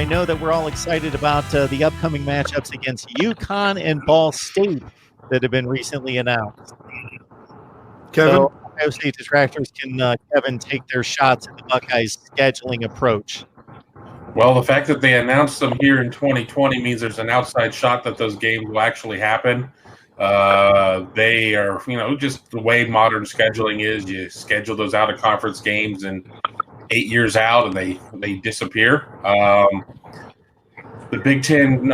know that we're all excited about the upcoming matchups against UConn and Ball State that have been recently announced. Kevin? So Ohio State detractors can, Kevin, take their shots at the Buckeyes' scheduling approach. Well, the fact that they announced them here in 2020 means there's an outside shot that those games will actually happen. They are, just the way modern scheduling is. You schedule those out-of-conference games and 8 years out, and they disappear. The Big Ten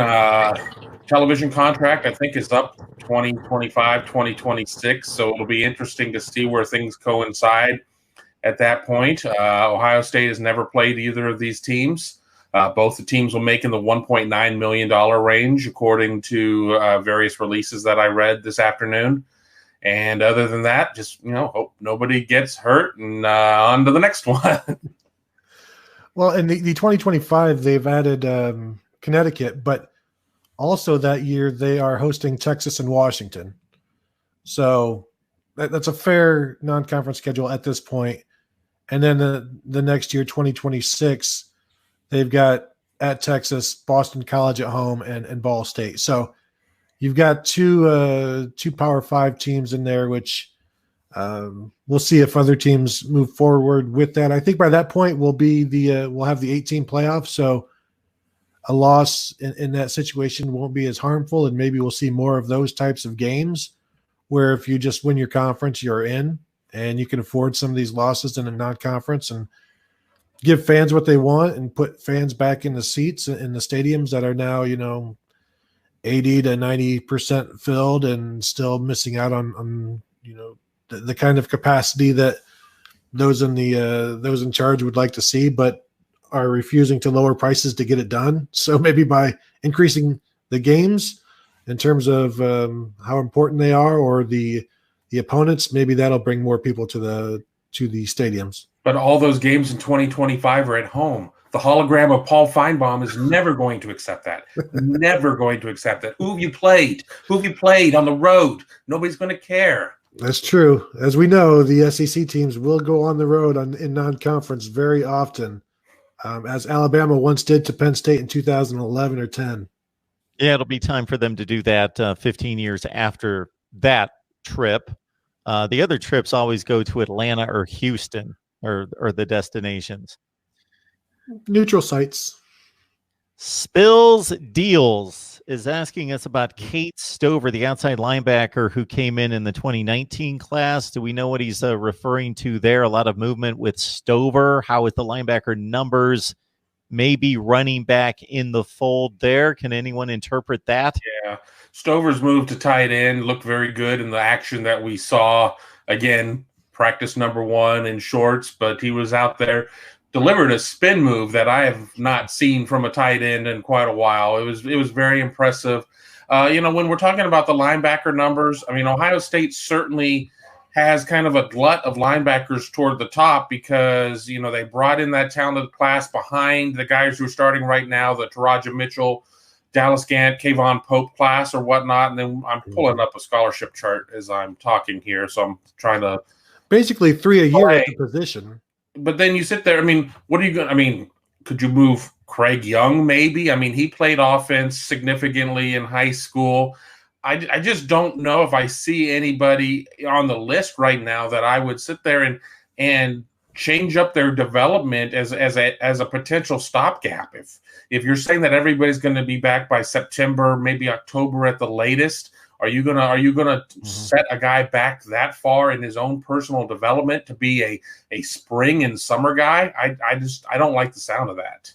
television contract, I think, is up 2025, 2026, so it'll be interesting to see where things coincide at that point. Ohio State has never played either of these teams. Both the teams will make in the $1.9 million range, according to various releases that I read this afternoon. And other than that, just, hope nobody gets hurt and on to the next one. Well, in the 2025, they've added Connecticut, but also that year they are hosting Texas and Washington. So that's a fair non-conference schedule at this point. And then the next year, 2026, they've got at Texas, Boston College at home, and Ball State. So you've got two Power 5 teams in there, which we'll see if other teams move forward with that. I think by that point we'll have the 18 playoffs. So a loss in that situation won't be as harmful, and maybe we'll see more of those types of games where if you just win your conference, you're in, and you can afford some of these losses in a non-conference and give fans what they want and put fans back in the seats in the stadiums that are now, 80 to 90% filled and still missing out on the kind of capacity that those in charge would like to see, but are refusing to lower prices to get it done. So maybe by increasing the games in terms of how important they are, or the opponents, maybe that'll bring more people to the stadiums. But all those games in 2025 are at home. The hologram of Paul Feinbaum is never going to accept that. Never going to accept that. Who have you played? Who have you played on the road? Nobody's going to care. That's true. As we know, the SEC teams will go on the road in non-conference very often, as Alabama once did to Penn State in 2011 or 10. Yeah, it'll be time for them to do that 15 years after that trip. The other trips always go to Atlanta or Houston or the destinations. Neutral sites. Spills Deals is asking us about Cade Stover, the outside linebacker who came in the 2019 class. Do we know what he's referring to there? A lot of movement with Stover. How is the linebacker numbers? Maybe running back in the fold there. Can anyone interpret that? Yeah. Stover's move to tight end looked very good in the action that we saw. Again, practice number 1 in shorts, but he was out there, delivered a spin move that I have not seen from a tight end in quite a while. It was very impressive. When we're talking about the linebacker numbers, Ohio State certainly has kind of a glut of linebackers toward the top because, they brought in that talented class behind the guys who are starting right now, the Taraja Mitchell, Dallas Gant, Kayvon Pope class or whatnot. And then I'm pulling up a scholarship chart as I'm talking here. So I'm trying to basically 3 a year at the position. But then you sit there. What are you going? Could you move Craig Young? Maybe. He played offense significantly in high school. I just don't know if I see anybody on the list right now that I would sit there and change up their development as a potential stopgap. If you're saying that everybody's going to be back by September, maybe October at the latest, are you gonna set a guy back that far in his own personal development to be a spring and summer guy? I don't like the sound of that.